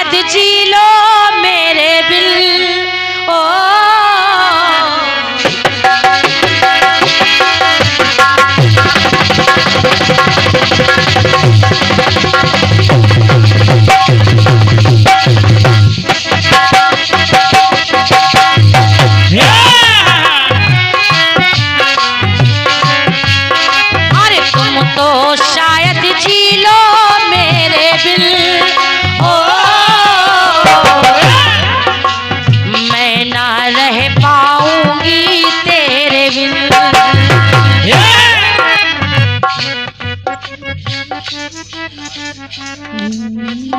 शायद जी लो मेरे बिल। ओ तो शायद जी लो मेरे बिल। ओ मैं ना रह पाऊंगी तेरे बिन।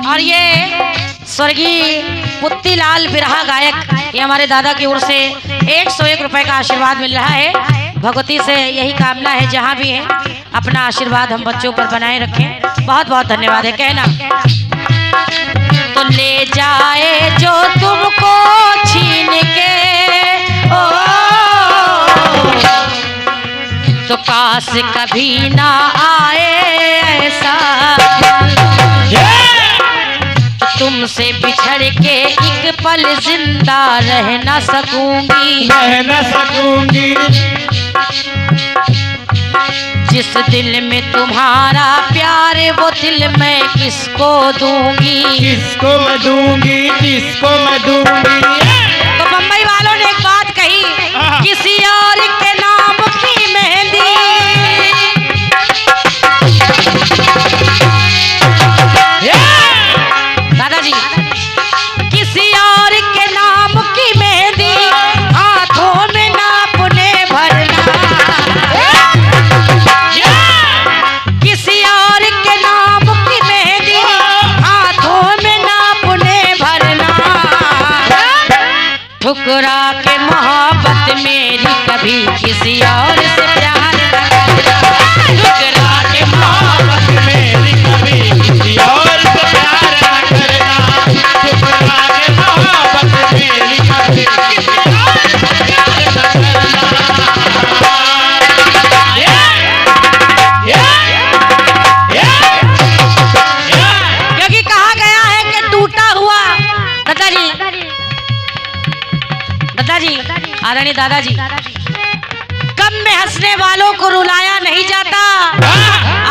और ये स्वर्गीय पुत्तीलाल बिरहा गायक, ये हमारे दादा की ओर से 101 रुपए का आशीर्वाद मिल रहा है। भगवती से यही कामना है जहाँ भी है अपना आशीर्वाद हम बच्चों पर बनाए रखें। बहुत बहुत धन्यवाद है। कहना तो ले जाए जो तुमको छीन के, ओ तो काश कभी ना आए ऐसा। तुमसे बिछड़ के एक पल जिंदा रह न सकूंगी। जिस दिल में तुम्हारा प्यार वो दिल मैं किसको दूंगी। तो बम्बई वालों ने एक बात कही, किसी और के नाम की मेहंदी। दादाजी किसी और के नाम की मेहंदी हाथों में नापने भरना। किसी और के नाम की मेहंदी हाथों में नापने भरना। ठुकरा के मोहब्बत मेरी कभी किसी और से प्यार न करना। ठुकरा के मोहब्बत मेरी कभी किसी और से प्यार न करना। ठुकरा के मोहब्बत मेरी कभी किसी और से प्यार न करना। क्योंकि कहा गया है कि टूटा हुआ दादाजी आदरणीय दादाजी, कम में हंसने वालों को रुलाया नहीं जाता।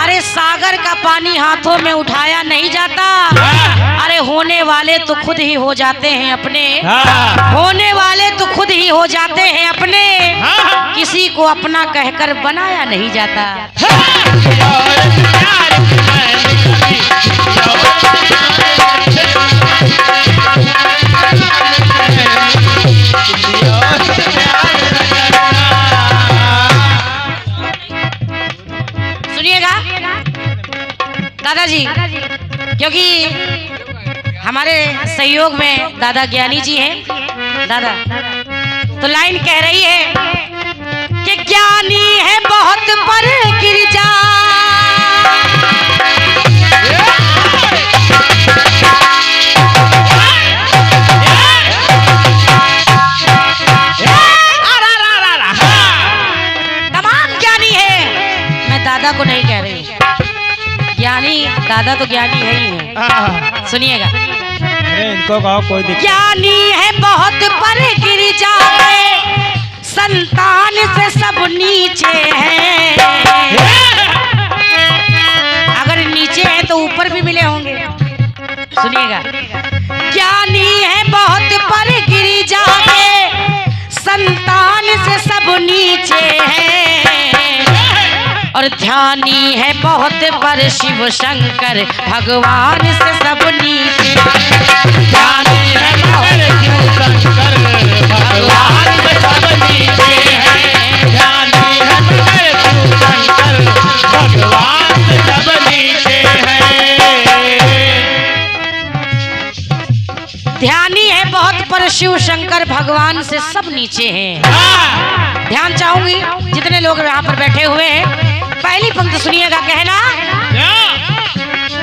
अरे सागर का पानी हाथों में उठाया नहीं जाता। अरे होने वाले तो खुद ही हो जाते हैं अपने। होने वाले तो खुद ही हो जाते हैं अपने। किसी को अपना कहकर बनाया नहीं जाता। सुनिएगा दादाजी, क्योंकि हमारे सहयोग में दादा ज्ञानी जी हैं। दादा तो लाइन कह रही है कि ज्ञानी है बहुत पर गिर जा। दादा को नहीं कह रही, ज्ञानी दादा तो ज्ञानी है ही है। सुनिएगा, अरे इनको कहो कोई दिक्कत। ज्ञानी है बहुत पर गिर जाए, संतान से सब नीचे हैं। अगर नीचे हैं तो ऊपर भी मिले होंगे। सुनिएगा, ज्ञानी है बहुत पर गिर जाए, संतान से सब नीचे हैं। और ध्यानी है बहुत पर शिव शंकर, भगवान से सब नीचे। ध्यानी है बहुत शिव शंकर, भगवान से सब नीचे हैं। ध्यानी है बहुत शिव शंकर, भगवान से सब नीचे हैं। ध्यानी है बहुत पर शिव शंकर, भगवान से सब नीचे हैं। ध्यान चाहूंगी जितने लोग यहाँ पर बैठे हुए हैं, पहली पंक्ति सुनिएगा। कहना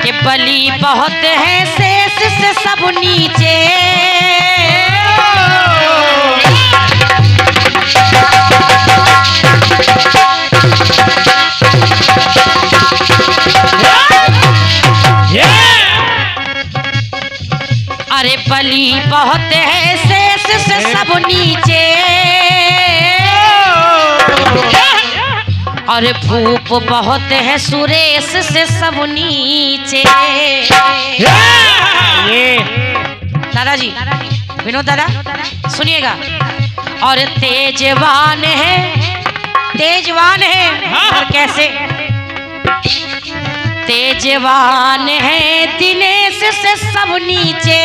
कि बलि बहुत है शेष से सब नीचे। अरे बलि बहुत है शेष से सब नीचे, और भूप बहुत है सुरेश से सब नीचे। ये दादाजी, विनोद दादा सुनिएगा। और तेजवान है, तेजवान है, और कैसे तेजवान है दिनेश से सब नीचे,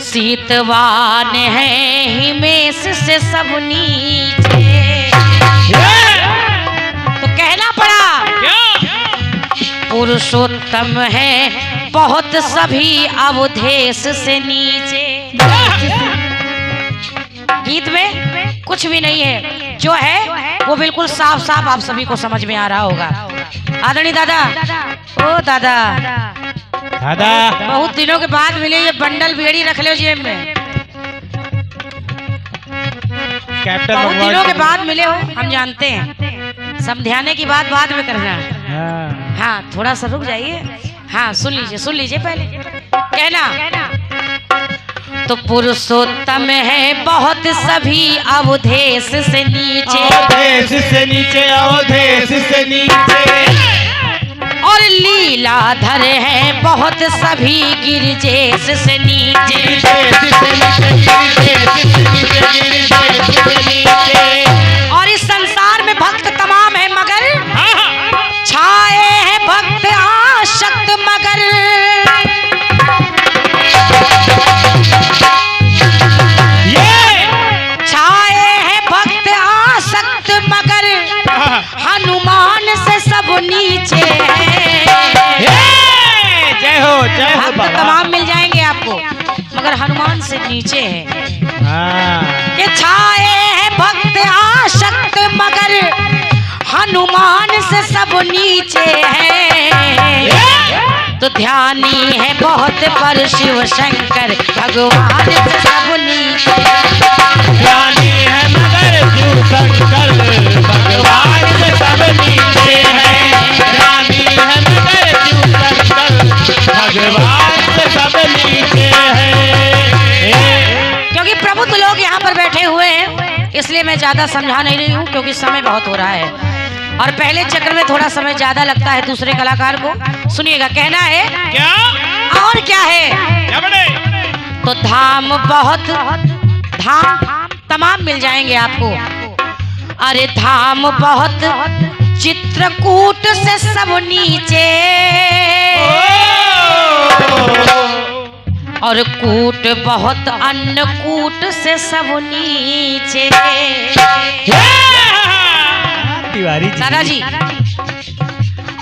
शीतवान है हिमेश से सब नीचे। तो कहना पड़ा पुरुषोत्तम है बहुत सभी अवधेश से नीचे। गीत में कुछ भी नहीं है, जो है वो बिल्कुल साफ साफ आप सभी को समझ में आ रहा होगा। आदरणीय दादा, ओ दादा, दादा बहुत दिनों के बाद मिले, ये बंडल बेड़ी रख लो जेब में। कैप्टन बहुत भगवान दिनों के बाद मिले हो, हम जानते हैं। समझाने की बात बाद में करना। हाँ। हाँ, थोड़ा सा रुक जाइए। हाँ, सुन लीजिए पहले। कहना तो पुरुषोत्तम है बहुत सभी अवधेश से नीचे, अवधेश से नीचे, अवधेश से नीचे, और लीलाधर है बहुत सभी गिरिजेश से नीचे। और इस संसार में भक्त तमाम है मगर छाए हैं भक्त आशक्त मगर, छाए हैं भक्त आसक्त मगर, हनुमान से सब नीचे है। जय हो भक्त बाबा। तमाम मिल जाएंगे आपको, मगर हनुमान से नीचे है। हाँ। कि छाए हैं भक्त आशक्त मगर, हनुमान से सब नीचे है। तो ध्यानी है बहुत पर शिव शंकर, भगवान से सब नीचे। ध्यानी है मगर शिव शंकर, भगवान से सब नीचे है। ध्यानी है मगर शिव शंकर, भगवान से सब नीचे है। क्योंकि प्रबुद्ध लोग यहाँ पर बैठे हुए हैं, इसलिए मैं ज्यादा समझा नहीं रही हूँ, क्योंकि समय बहुत हो रहा है और पहले चक्र में थोड़ा समय ज्यादा लगता है दूसरे कलाकार को। सुनिएगा, कहना है क्या और क्या है। क्या बड़े? तो धाम बहुत, धाम तमाम मिल जाएंगे आपको। अरे धाम बहुत चित्रकूट से सब नीचे, और कूट बहुत अन्नकूट से सब नीचे। तिवारी जी। दादाजी,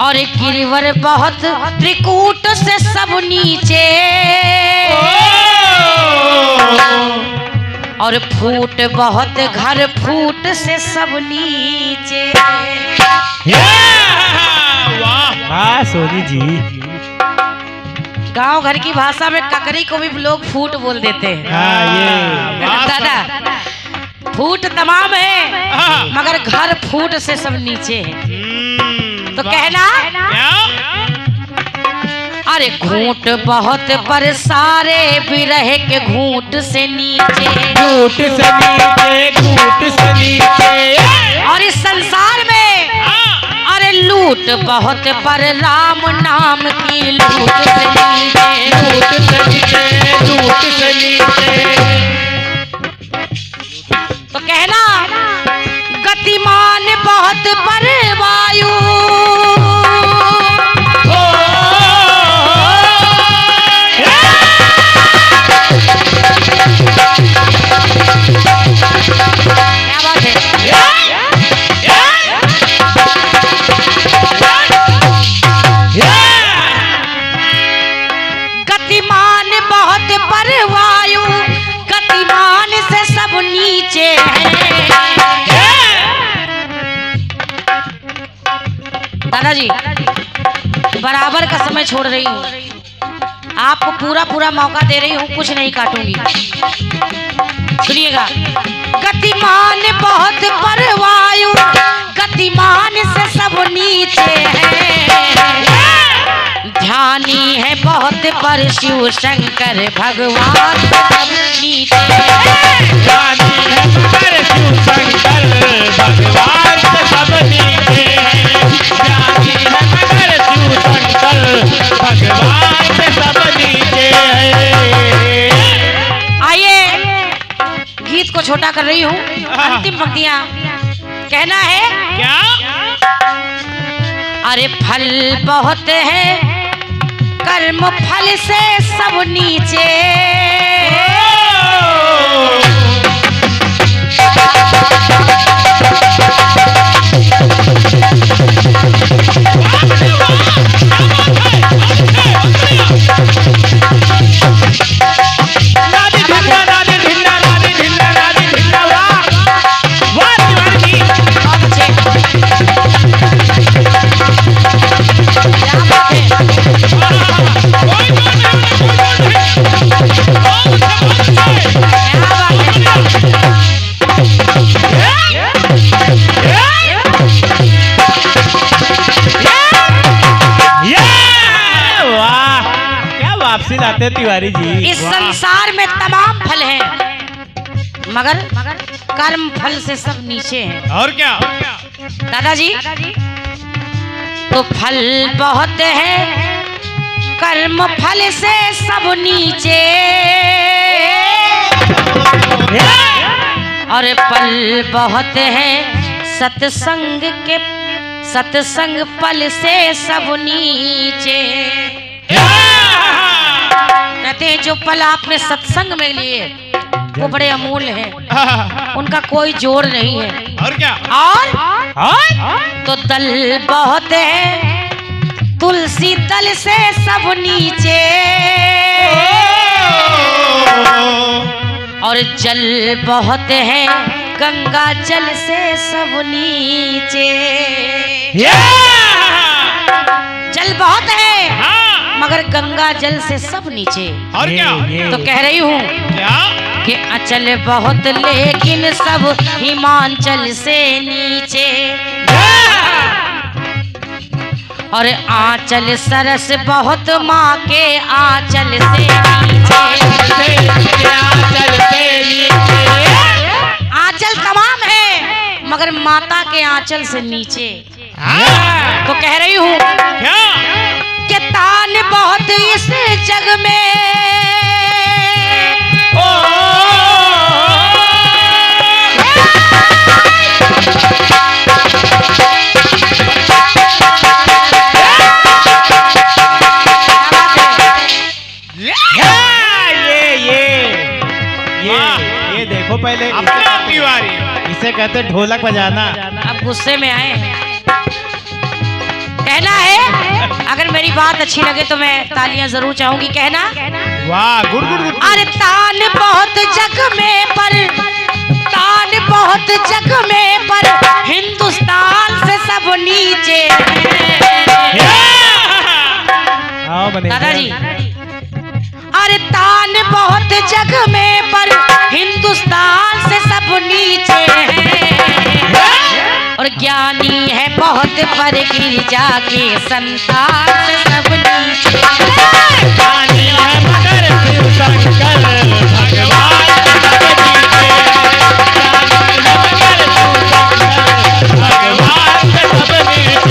और गिरिवर बहुत त्रिकूट से सब नीचे, और फूट बहुत घर फूट से सब नीचे। वाह सोनी जी। गांव घर की भाषा में ककरी को भी लोग फूट बोल देते हैं। हाँ, ये दादा, फूट तमाम है मगर घर फूट से सब नीचे है। तो कहना अरे घूंट बहुत पर सारे बिरह के घूंट से नीचे, घूंट से नीचे, घूंट से नीचे। और इस संसार में अरे लूट बहुत पर राम नाम की लूट से नीचे, लूट से नीचे, लूट से नीचे। तो कहना गतिमान बहुत पर वायु, क्या बात है। गतिमान बहुत पर वायु, गतिमान से सब नीचे है। दादाजी, बराबर का समय छोड़ रही हूँ, आपको पूरा मौका दे रही हूँ, कुछ नहीं काटूंगी। सुनिएगा, गतिमान बहुत पर वायु, गतिमान से सब नीचे है। ध्यानी है बहुत पर शिव शंकर भगवान सब नीचे ज्ञानी है मगर शिव शंकर भगवान से सब नीचे हैं। ज्ञानी है मगर शिव शंकर भगवान से सब नीचे हैं। आइए गीत को छोटा कर रही हूँ, अंतिम पंक्तियां कहना है। क्या? अरे फल बहुत है कर्म फल से सब नीचे वापसी लाते तिवारी जी। इस संसार में तमाम फल हैं मगर कर्म फल से सब नीचे हैं। और क्या? दादाजी तो फल बहुत है कर्म फल से सब नीचे और पल बहुत है सत्संग फल से सब नीचे। कहते हैं जो पल आपने सत्संग में लिए वो बड़े अमूल्य हैं, उनका कोई जोड़ नहीं है। और क्या? और तो दल बहुत है तुलसी दल से सब नीचे और जल बहुत है गंगा जल से सब नीचे। जल बहुत है मगर गंगा जल से सब नीचे। और क्या? तो कह रही हूँ क्या? कि अचल बहुत लेकिन सब हिमांचल से नीचे और आंचल सरस बहुत माँ के आंचल से नीचे। आंचल तमाम है मगर माता के आंचल से नीचे। तो कह रही हूँ क्या? कि तान बहुत इस जग में ये देखो पहले इसे कहते ढोलक बजाना। अब गुस्से में आए हैं। कहना है अगर मेरी बात अच्छी लगे तो मैं तालियां जरूर चाहूंगी। कहना वाह गुड गुड गुड। अरे तान बहुत जग में पर तान बहुत जग में पर हिंदुस्तान से सब नीचे। दादाजी अरे तान बहुत जग में पर हिंदुस्तान से सब नीचे हैं और ज्ञानी है बहुत पर गिर जाके संसार से सब नीचे। ज्ञानी है मगर शिव शंकर भगवान सब नीचे। ज्ञानी है मगर शिव शंकर भगवान सब नीचे।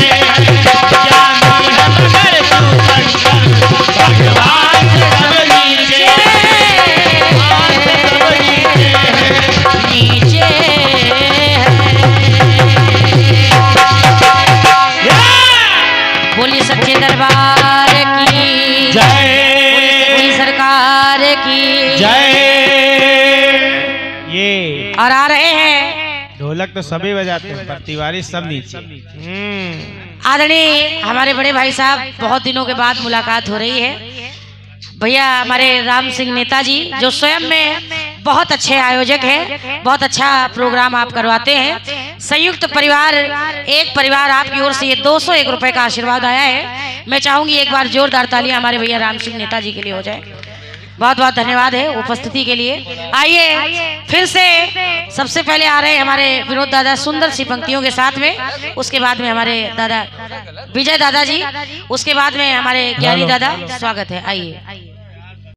ज्ञानी है मगर शिव शंकर भगवान सब नीचे। नीचे बोली सच्चे दरबार की जय। बोली सरकार की जय। ये और आ रहे हैं ढोलक तो सभी बजाते हैं पर तिवारी सब नीचे। आदरणीय हमारे बड़े भाई साहब, बहुत दिनों के बाद मुलाकात हो रही है। भैया हमारे राम सिंह नेताजी जो स्वयं में बहुत अच्छे आयोजक हैं, बहुत अच्छा प्रोग्राम आप करवाते हैं। संयुक्त परिवार एक परिवार आपकी ओर से ये 201 रुपए का आशीर्वाद आया है। मैं चाहूंगी एक बार जोरदार तालियां हमारे भैया राम सिंह नेताजी के लिए हो जाए। बहुत बहुत धन्यवाद है उपस्थिति के लिए। आइए फिर से सबसे पहले आ रहे हैं हमारे विनोद दादा सुंदर सी पंक्तियों के साथ में, उसके बाद में हमारे दादा विजय दादा जी, उसके बाद में हमारे ज्ञानी दादा। स्वागत है, आइए।